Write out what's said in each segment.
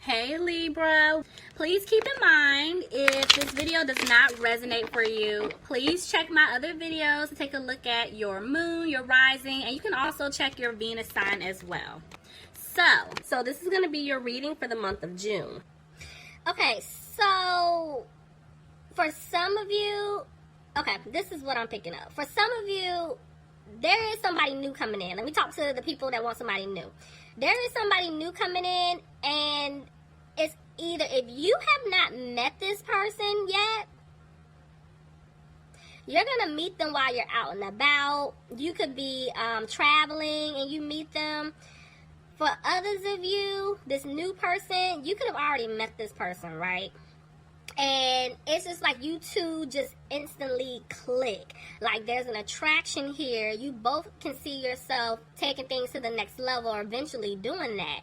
Hey Libra, please keep in mind if this video does not resonate for you, please check my other videos to take a look at your moon, your rising, and you can also check your Venus sign as well. So this is going to be your reading for the month of June. Okay, so for some of you, okay, this is what I'm picking up. For some of you, there is somebody new coming in. Let me talk to the people that want somebody new. There is somebody new coming in, and it's either if you have not met this person yet, you're going to meet them while you're out and about. You could be traveling and you meet them. For others of you, this new person, you could have already met this person, right? And it's just like you two just instantly click. Like there's an attraction here. You both can see yourself taking things to the next level or eventually doing that.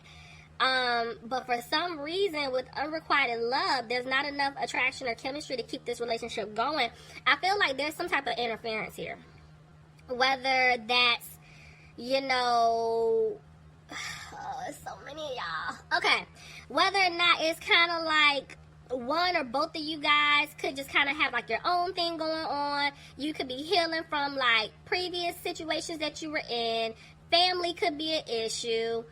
But for some reason with unrequited love, there's not enough attraction or chemistry to keep this relationship going. I feel like there's some type of interference here. Whether that's, you know, so many of y'all. Okay. Whether or not it's kind of like one or both of you guys could just kind of have like your own thing going on. You could be healing from like previous situations that you were in. Family could be an issue.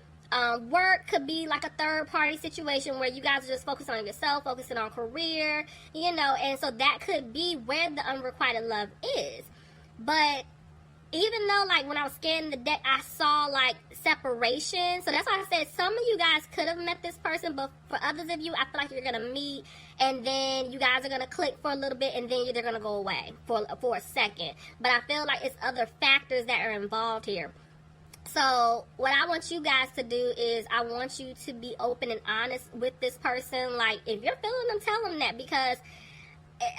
Work could be like a third party situation where you guys are just focusing on yourself, focusing on career, you know, and so that could be where the unrequited love is. But even though, like, when I was scanning the deck, I saw, like, separation. So that's why I said some of you guys could have met this person, but for others of you, I feel like you're going to meet, and then you guys are going to click for a little bit, and then they're going to go away for a second. But I feel like it's other factors that are involved here. So what I want you guys to do is I want you to be open and honest with this person. Like, if you're feeling them, tell them that, because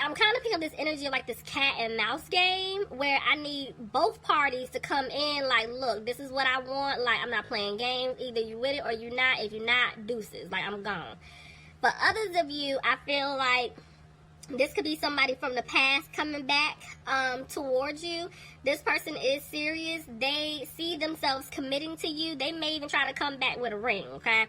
I'm kind of picking up this energy of like this cat and mouse game where I need both parties to come in like, look, this is what I want. Like, I'm not playing games. Either you with it or you not. If you're not, deuces. Like, I'm gone. But others of you, I feel like this could be somebody from the past coming back towards you. This person is serious. They see themselves committing to you. They may even try to come back with a ring, okay?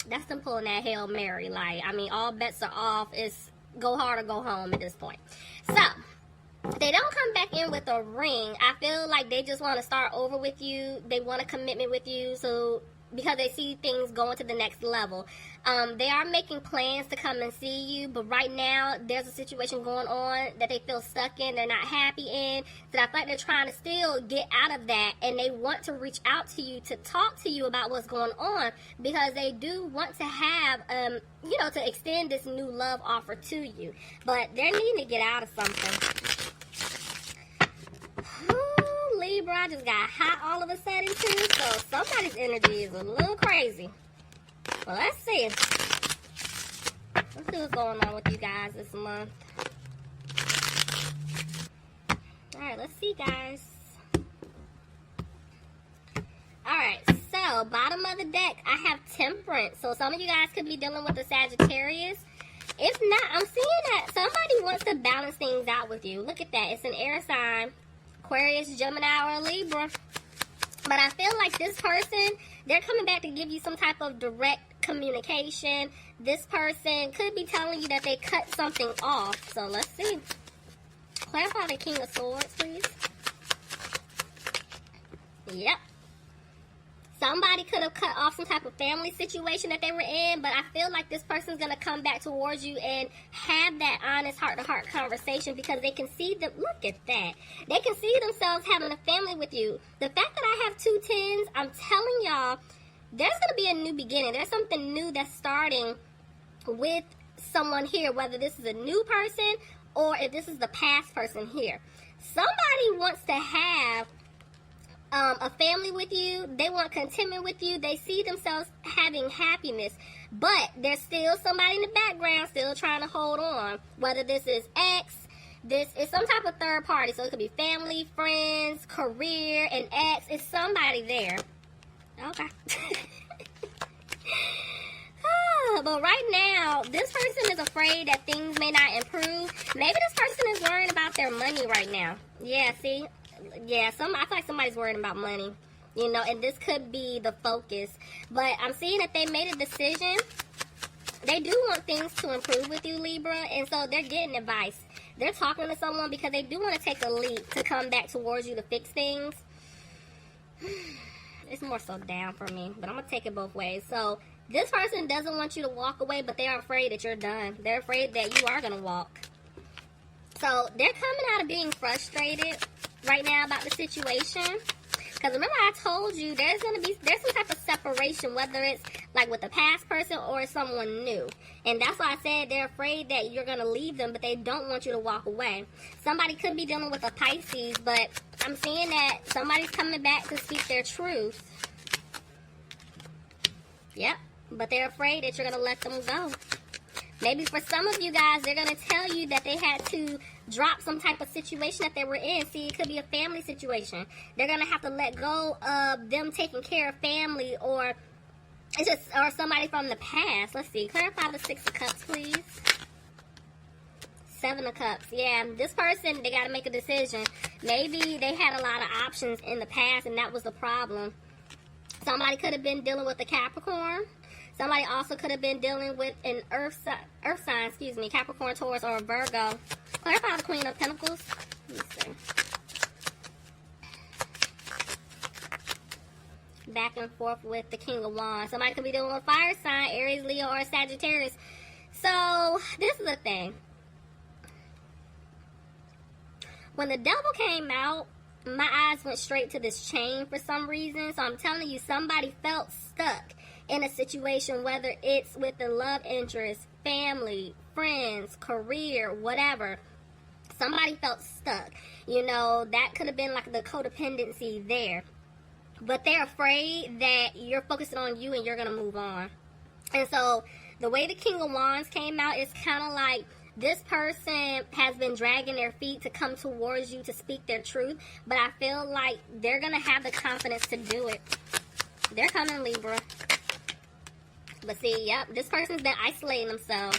That's them pulling that Hail Mary. Like, I mean, all bets are off. It's go hard or go home at this point. So, they don't come back in with a ring. I feel like they just want to start over with you. They want a commitment with you. So, because they see things going to the next level. They are making plans to come and see you, but right now there's a situation going on that they feel stuck in, they're not happy in, so I feel like they're trying to still get out of that, and they want to reach out to you to talk to you about what's going on, because they do want to have, you know, to extend this new love offer to you, but they're needing to get out of something. Libra, I just got hot all of a sudden too, so somebody's energy is a little crazy. Well, let's see. Let's see what's going on with you guys this month. Alright, let's see, guys. Alright, so bottom of the deck, I have Temperance. So some of you guys could be dealing with a Sagittarius. If not, I'm seeing that somebody wants to balance things out with you. Look at that. It's an air sign. Aquarius, Gemini, or Libra. But I feel like this person, they're coming back to give you some type of direct communication. This person could be telling you that they cut something off. So let's see. Clarify the King of Swords, please. Yep. Somebody could have cut off some type of family situation that they were in, but I feel like this person's going to come back towards you and have that honest heart-to-heart conversation, because they can see them. Look at that. They can see themselves having a family with you. The fact that I have 2 tens, I'm telling y'all, there's going to be a new beginning. There's something new that's starting with someone here, whether this is a new person or if this is the past person here. Somebody wants to have a family with you. They want contentment with you. They see themselves having happiness, but there's still somebody in the background still trying to hold on. Whether this is ex, this is some type of third party, so it could be family, friends, career, and ex. It's somebody there. Okay. But right now, this person is afraid that things may not improve. Maybe this person is worrying about their money right now. Yeah, see? Yeah, I feel like somebody's worrying about money. You know, and this could be the focus. But I'm seeing that they made a decision. They do want things to improve with you, Libra, and so they're getting advice. They're talking to someone because they do want to take a leap to come back towards you to fix things. It's more so down for me, but I'm going to take it both ways. So this person doesn't want you to walk away, but they are afraid that you're done. They're afraid that you are going to walk. So they're coming out of being frustrated right now about the situation. Because remember I told you there's some type of separation, whether it's like with a past person or someone new. And that's why I said they're afraid that you're going to leave them, but they don't want you to walk away. Somebody could be dealing with a Pisces, but I'm seeing that somebody's coming back to speak their truth. Yep, but they're afraid that you're going to let them go. Maybe for some of you guys, they're going to tell you that they had to drop some type of situation that they were in. See, it could be a family situation. They're going to have to let go of them taking care of family, or it's just, or somebody from the past. Let's see. Clarify the 6 of Cups, please. 7 of Cups. Yeah, this person, they got to make a decision. Maybe they had a lot of options in the past, and that was the problem. Somebody could have been dealing with a Capricorn. Somebody also could have been dealing with an earth sign, Capricorn, Taurus, or a Virgo. Clarify the Queen of Pentacles. Let me see. Back and forth with the King of Wands. Somebody could be dealing with a fire sign, Aries, Leo, or Sagittarius. So, this is the thing. When the devil came out, my eyes went straight to this chain for some reason. So, I'm telling you, somebody felt stuck in a situation, whether it's with the love interest, family, friends, career, whatever. Somebody felt stuck. You know, that could have been like the codependency there. But they're afraid that you're focusing on you and you're going to move on. And so the way the King of Wands came out is kind of like this person has been dragging their feet to come towards you to speak their truth. But I feel like they're going to have the confidence to do it. They're coming, Libra. But see, yep, this person's been isolating themselves.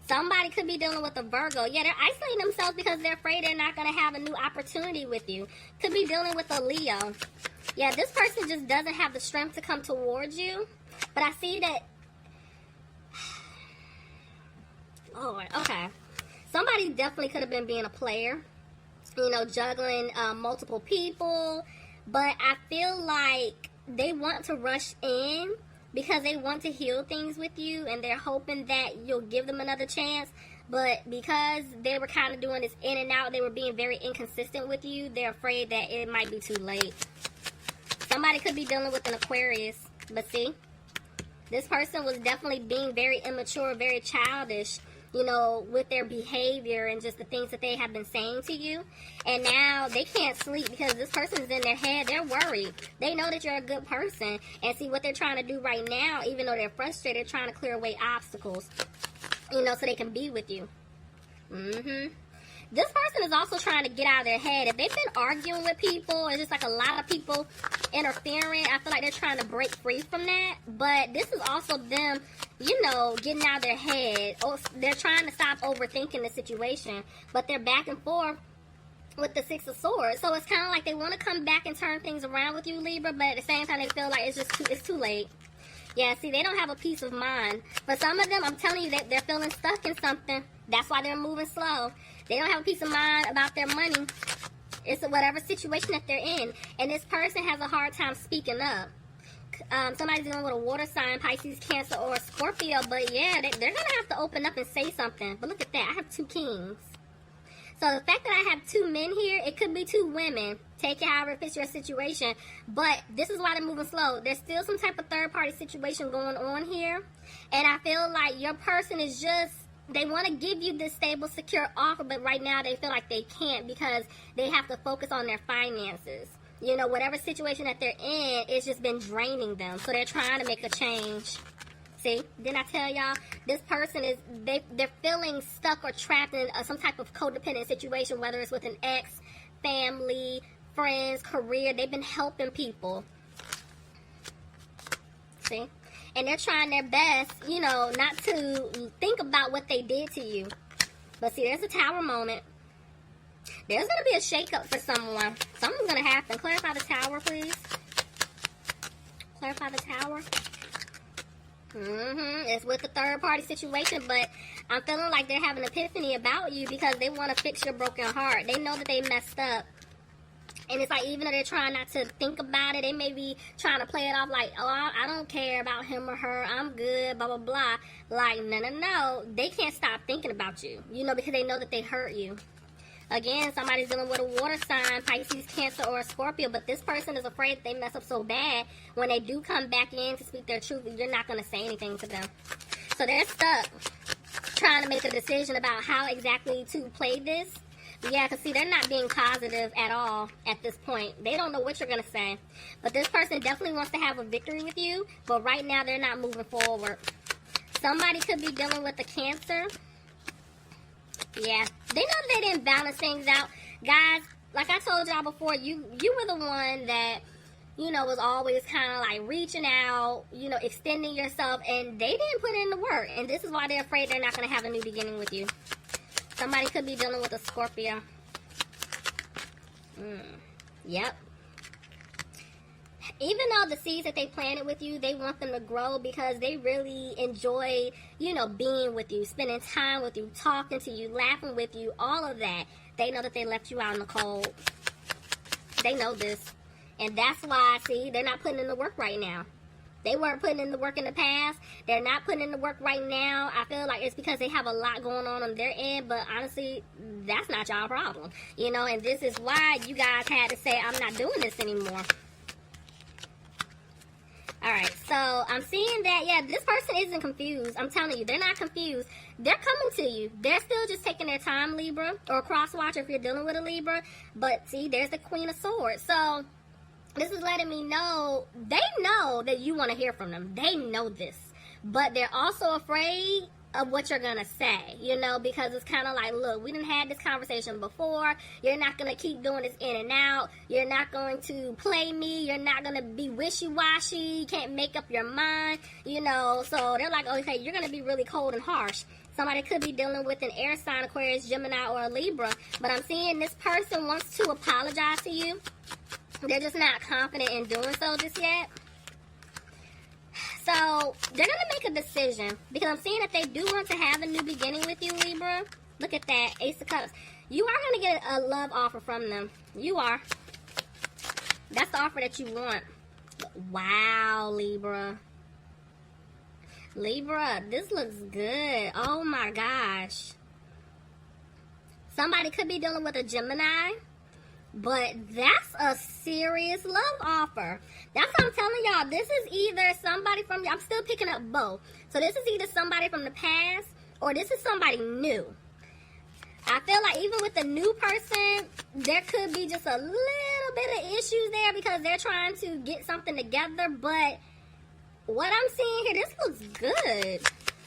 Somebody could be dealing with a Virgo. Yeah, they're isolating themselves because they're afraid they're not going to have a new opportunity with you. Could be dealing with a Leo. Yeah, this person just doesn't have the strength to come towards you. But I see that... Lord, okay. Somebody definitely could have been being a player. You know, juggling multiple people. But I feel like they want to rush in because they want to heal things with you, and they're hoping that you'll give them another chance. But because they were kind of doing this in and out, they were being very inconsistent with you, they're afraid that it might be too late. Somebody could be dealing with an Aquarius. But see, this person was definitely being very immature, very childish, you know, with their behavior and just the things that they have been saying to you. And now they can't sleep because this person's in their head. They're worried. They know that you're a good person. And see, what they're trying to do right now, even though they're frustrated, they're trying to clear away obstacles, you know, so they can be with you. This person is also trying to get out of their head. If they've been arguing with people, it's just like a lot of people interfering, I feel like they're trying to break free from that. But this is also them, you know, getting out of their head. Or they're trying to stop overthinking the situation. But they're back and forth with the 6 of Swords. So it's kind of like they want to come back and turn things around with you, Libra. But at the same time, they feel like it's too late. Yeah, see, they don't have a peace of mind. For some of them, I'm telling you that they're feeling stuck in something. That's why they're moving slow. They don't have a peace of mind about their money. It's whatever situation that they're in. And this person has a hard time speaking up. Somebody's dealing with a water sign, Pisces, Cancer, or Scorpio. But yeah, they're going to have to open up and say something. But look at that. I have 2 kings. So the fact that I have 2 men here, it could be 2 women. Take it however it fits your situation. But this is why they're moving slow. There's still some type of third-party situation going on here. And I feel like your person is just... They want to give you this stable, secure offer, but right now they feel like they can't because they have to focus on their finances. You know, whatever situation that they're in, it's just been draining them. So they're trying to make a change. See, didn't I tell y'all? This person is, they're feeling stuck or trapped in some type of codependent situation, whether it's with an ex, family, friends, career. They've been helping people. See? And they're trying their best, you know, not to think about what they did to you. But see, there's a Tower moment. There's going to be a shakeup for someone. Something's going to happen. Clarify the Tower, please. Clarify the Tower. It's with the third party situation, but I'm feeling like they're having an epiphany about you because they want to fix your broken heart. They know that they messed up. And it's like, even though they're trying not to think about it, they may be trying to play it off like, oh, I don't care about him or her. I'm good, blah, blah, blah. Like, no. They can't stop thinking about you, you know, because they know that they hurt you. Again, somebody's dealing with a water sign, Pisces, Cancer, or a Scorpio, but this person is afraid that they mess up so bad when they do come back in to speak their truth, you're not going to say anything to them. So they're stuck trying to make a decision about how exactly to play this. Yeah, because see, they're not being positive at all at this point. They don't know what you're going to say. But this person definitely wants to have a victory with you, but right now they're not moving forward. Somebody could be dealing with a Cancer. Yeah, they know they didn't balance things out. Guys, like I told y'all before, you were the one that, you know, was always kind of like reaching out, you know, extending yourself, and they didn't put in the work. And this is why they're afraid they're not going to have a new beginning with you. Somebody could be dealing with a Scorpio. Yep. Even though the seeds that they planted with you, they want them to grow because they really enjoy, you know, being with you, spending time with you, talking to you, laughing with you, all of that. They know that they left you out in the cold. They know this. And that's why, see, they're not putting in the work right now. They weren't putting in the work in the past. They're not putting in the work right now. I feel like it's because they have a lot going on their end, but honestly, that's not y'all problem. You know, and this is why you guys had to say, I'm not doing this anymore. Alright, so I'm seeing that, yeah, this person isn't confused. I'm telling you, they're not confused. They're coming to you. They're still just taking their time, Libra, or crosswatch if you're dealing with a Libra. But see, there's the Queen of Swords. So this is letting me know, they know that you want to hear from them. They know this. But they're also afraid of what you're going to say, you know, because it's kind of like, look, we done had this conversation before. You're not going to keep doing this in and out. You're not going to play me. You're not going to be wishy-washy. You can't make up your mind, you know. So they're like, okay, you're going to be really cold and harsh. Somebody could be dealing with an air sign, Aquarius, Gemini, or a Libra. But I'm seeing this person wants to apologize to you. They're just not confident in doing so just yet. So, they're going to make a decision. Because I'm seeing that they do want to have a new beginning with you, Libra. Look at that. Ace of Cups. You are going to get a love offer from them. You are. That's the offer that you want. Wow, Libra. Libra, this looks good. Oh, my gosh. Somebody could be dealing with a Gemini. But that's a serious love offer. That's what I'm telling y'all. This is either somebody from, I'm still picking up both. So this is either somebody from the past or this is somebody new. I feel like even with the new person, there could be just a little bit of issues there because they're trying to get something together. But what I'm seeing here, this looks good.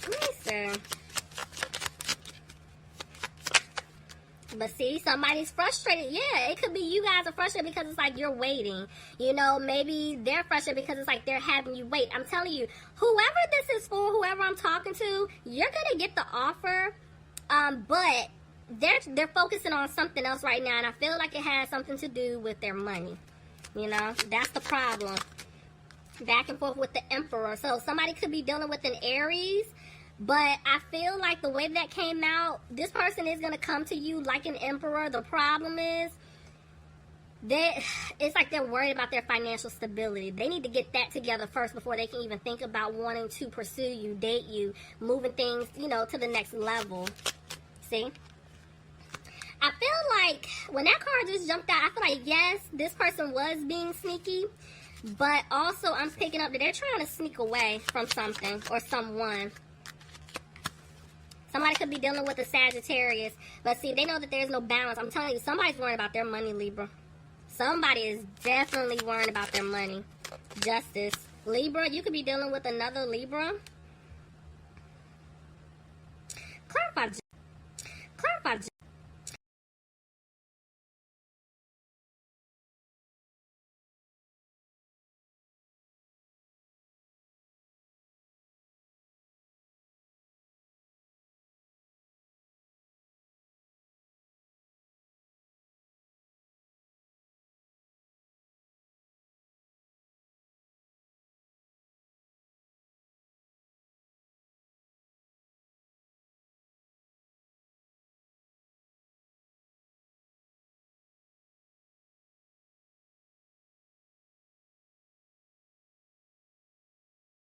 Let me see. But see, somebody's frustrated. Yeah, it could be you guys are frustrated because it's like you're waiting. You know, maybe they're frustrated because it's like they're having you wait. I'm telling you, whoever this is for, whoever I'm talking to, you're going to get the offer. But they're focusing on something else right now. And I feel like it has something to do with their money. You know, that's the problem. Back and forth with the Emperor. So somebody could be dealing with an Aries. But I feel like the way that came out, this person is going to come to you like an emperor. The problem is, it's like they're worried about their financial stability. They need to get that together first before they can even think about wanting to pursue you, date you, moving things, you know, to the next level. See? I feel like when that card just jumped out, I feel like, yes, this person was being sneaky. But also, I'm picking up that they're trying to sneak away from something or someone. Somebody could be dealing with a Sagittarius. But see, they know that there's no balance. I'm telling you, somebody's worrying about their money, Libra. Somebody is definitely worrying about their money. Justice. Libra, you could be dealing with another Libra.